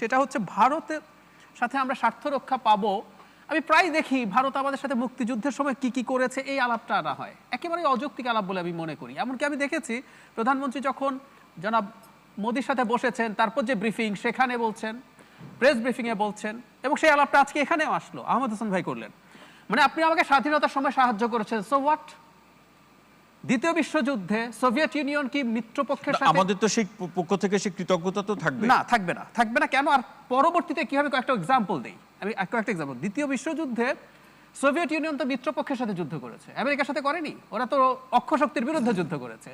সেটা হচ্ছে ভারতের সাথে আমরা স্বার্থ রক্ষা পাবো। আমি প্রায় দেখি ভারত আমাদের সাথে মুক্তিযুদ্ধের সময় কি কি করেছে এই আলাপটা আনা হয়, একেবারে অযৌক্তিক আলাপ বলে আমি মনে করি। এমনকি আমি দেখেছি প্রধানমন্ত্রী যখন জনাব মোদির সাথে বসেছেন, তারপর যে ব্রিফিং সেখানে বলছেন, প্রেস ব্রিফিংয়ে বলছেন, এবং সেই আলাপটা আজকে এখানেও আসলো, আহমদ হোসেন ভাই করলেন। মানে আপনি আমাকে স্বাধীনতার সময় সাহায্য করেছেন, সো হোয়াট? দ্বিতীয় বিশ্বযুদ্ধে সোভিয়েত ইউনিয়ন কি মিত্রপক্ষের সাথে? আমাদের তো সেই পক্ষ থেকে সেই কৃতজ্ঞতা তো থাকবে না, থাকবে না কেন? আর পরবর্তীতে কি হবে কয়েকটা এক্সাম্পল দেই আমি। কয়েকটা এক্সাম্পল, দ্বিতীয় বিশ্বযুদ্ধে সোভিয়েত ইউনিয়ন তো মিত্রপক্ষের সাথে যুদ্ধ করেছে, আমেরিকার সাথে করেনি। ওরা তো অক্ষশক্তির বিরুদ্ধে যুদ্ধ করেছে।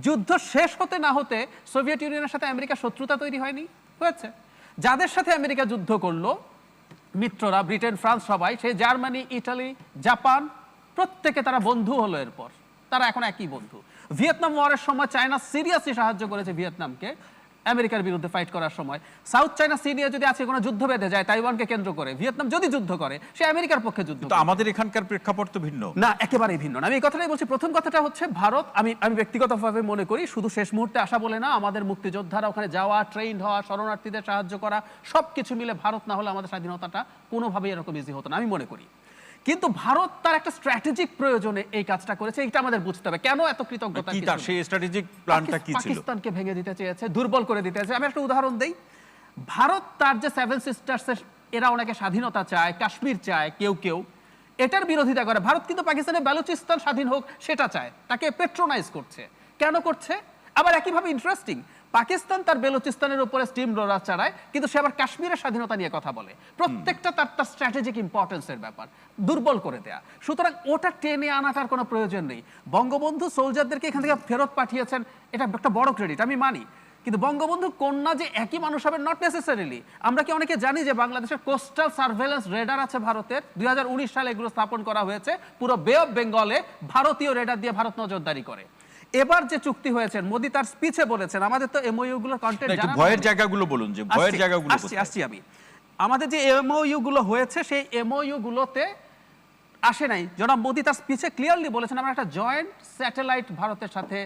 যুদ্ধ শেষ হতে না হতে সোভিয়েত ইউনিয়নের সাথে আমেরিকার শত্রুতা তৈরি হয়নি? হয়েছে। যাদের সাথে আমেরিকা যুদ্ধ করলো মিত্ররা, ব্রিটেন, ফ্রান্স, সবাই, সেই জার্মানি, ইটালি, জাপান, প্রত্যেকে তারা বন্ধু হলো। এরপর তারা এখন একই বন্ধু। ভিয়েতনাম ওয়ারের সময় চায়না সিরিয়াসলি সাহায্য করেছে ভিয়েতনামকে আমেরিকার বিরুদ্ধে ফাইট করার সময়। সাউথ চায়না সি নিয়ে যদি আজকে কোনো যুদ্ধ বেঁধে যায় তাইওয়ানকে কেন্দ্র করে, ভিয়েতনাম যদি যুদ্ধ করে সে আমেরিকার পক্ষে যুদ্ধ করে। আমাদের এখানকার প্রেক্ষাপট তো ভিন্ন না, একেবারেই ভিন্ন না। আমি এই কথাটাই বলছি। প্রথম কথাটা হচ্ছে ভারত, আমি ব্যক্তিগতভাবে মনে করি শুধু শেষ মুহূর্তে আসা বলে না, আমাদের মুক্তিযোদ্ধারা ওখানে যাওয়া, ট্রেন হওয়া, শরণার্থীদের সাহায্য করা, সবকিছু মিলে ভারত না হলে আমাদের স্বাধীনতাটা কোনোভাবেই এরকম ইজি হতো না, আমি মনে করি। কিন্তু ভারত তার একটা স্ট্র্যাটেজিক প্রয়োজনে এই কাজটা করেছে, এটা আমাদের বুঝতে হবে। কেন এত কৃতজ্ঞতা? কি তার সেই স্ট্র্যাটেজিক প্ল্যানটা কি ছিল? পাকিস্তানকে ভেঙে দিতে চেয়েছে, দুর্বল করে দিতে চেয়েছে। আমি একটা উদাহরণ দেই। ভারত তার যে সেভেন সিস্টার্সের, এরা অনেকে স্বাধীনতা চায়, কাশ্মীর চায়, কেউ এটার বিরোধিতা করে। ভারত কিন্তু পাকিস্তানের বালুচিস্তান স্বাধীন হোক সেটা চায়, তাকে পেট্রোনাইজ করছে। কেন করছে? আবার একইভাবে ইন্টারেস্টিং, পাকিস্তান তার বেলুচিস্তানের উপরে স্টিম রোলার চালায়, কিন্তু সে আবার কাশ্মীরের স্বাধীনতা নিয়ে কথা বলে। প্রত্যেকটা তার স্ট্র্যাটেজিক ইম্পর্টেন্সের ব্যাপার, দুর্বল করে দেয়া। সুতরাং ওটা টেনে আনাটার কোনো প্রয়োজন নেই। বঙ্গবন্ধু সোলজারদেরকে এখান থেকে ফেরত পাঠিয়েছেন, এটা একটা বড় ক্রেডিট, আমি মানি। কিন্তু বঙ্গবন্ধুর কন্যা যে একই মানুষ হবেন, নট নেসেসারিলি। আমরা কি অনেকে জানি যে বাংলাদেশের কোস্টাল সার্ভেলেন্স রেডার আছে ভারতের? 2019 সালে এগুলো স্থাপন করা হয়েছে। পুরো বে অফ বেঙ্গলে ভারতীয় রেডার দিয়ে ভারত নজরদারি করে। এবার যে চুক্তি হয়েছে, মোদি তার স্পিচে বলেছেন, আমাদের তো এমওইউ গুলোর কন্টেন্ট জানা, ভয়ের জায়গাগুলো বলুন, যে ভয়ের জায়গাগুলো আসছি আমি। আমাদের যে এমওইউ গুলো হয়েছে সেই এমওইউ গুলোতে আসে নাই। জনাব মোদি তার স্পিচে ক্লিয়ারলি বলেছেন আমরা একটা জয়েন্ট স্যাটেলাইট ভারতের সাথে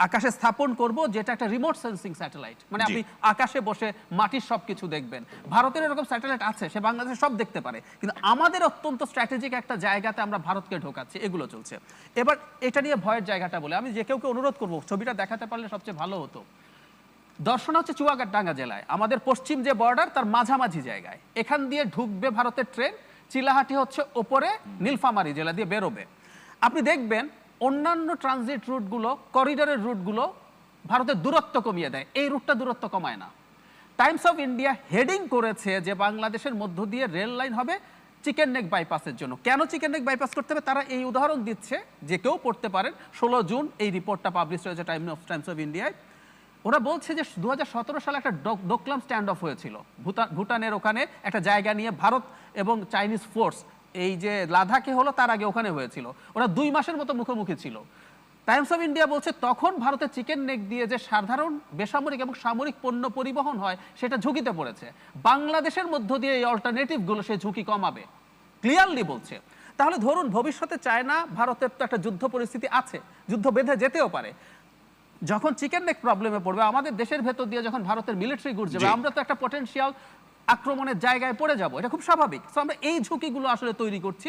আকাশে স্থাপন করব, যেটা একটা রিমোট সেন্সিং স্যাটেলাইট। মানে আপনি আকাশে বসে মাটির সবকিছু দেখবেন। ভারতের এরকম স্যাটেলাইট আছে, সে বাংলাদেশে সব দেখতে পারে। কিন্তু আমাদের অত্যন্ত স্ট্র্যাটেজিক একটা জায়গাতে আমরা ভারতকে ঢোকাচ্ছি, এগুলো চলছে। এবার এটা নিয়ে ভয়ের জায়গাটা বলে আমি যে কেউ অনুরোধ করবো, ছবিটা দেখাতে পারলে সবচেয়ে ভালো হতো। দর্শন হচ্ছে চুয়াডাঙ্গা জেলায়, আমাদের পশ্চিম যে বর্ডার তার মাঝামাঝি জায়গায়। এখান দিয়ে ঢুকবে ভারতের ট্রেন, চিলাহাটি হচ্ছে ওপরে নীলফামারী জেলা দিয়ে বেরোবে। আপনি দেখবেন অন্যান্য ট্রানজিট রুটগুলো, করিডোরের রুটগুলো ভারতের দূরত্ব কমিয়ে দেয়, এই রুটটা দূরত্ব কমায় না। টাইমস অফ ইন্ডিয়া হেডিং করেছে যে বাংলাদেশের মধ্য দিয়ে রেল লাইন হবে চিকেন নেক বাইপাসের জন্য। কেন চিকেন নেক বাইপাস করতে হবে তারা এই উদাহরণ দিচ্ছে, যে কেউ পড়তে পারেন। 16 জুন এই রিপোর্টটা পাবলিশ হয়েছে টাইমস অফ ইন্ডিয়ায়। ওরা বলছে যে 2017 সালে একটা ডোকলাম স্ট্যান্ড অফ হয়েছিল ভুটানের ওখানে একটা জায়গা নিয়ে, ভারত এবং চাইনিজ ফোর্স। এই যে লাদাখে হলো তার আগে ওখানে হয়েছিল। ওরা 2 মাসের মতো মুখোমুখি ছিল। টাইমস অফ ইন্ডিয়া বলছে তখন ভারতের চিকেন নেক দিয়ে যে সাধারণ বেসামরিক এবং সামরিক পণ্য পরিবহন হয় সেটা ঝুঁকিতে পড়েছে। বাংলাদেশের মধ্য দিয়ে এই অল্টারনেটিভগুলো সেই ঝুঁকি কমাবে, ক্লিয়ারলি বলছে। তাহলে ধরুন ভবিষ্যতে চায়না ভারতের তো একটা যুদ্ধ পরিস্থিতি আছে, যুদ্ধ বেঁধে যেতেও পারে। যখন চিকেন নেক প্রবলেমে পড়বে, আমাদের দেশের ভেতর দিয়ে যখন ভারতের মিলিটারি গুড যাবে, আমরা তো একটা পটেনশিয়াল আক্রমণের জায়গায় পড়ে যাব, এটা খুব স্বাভাবিক। তো আমরা এই ঝুঁকিগুলো আসলে তৈরি করছি।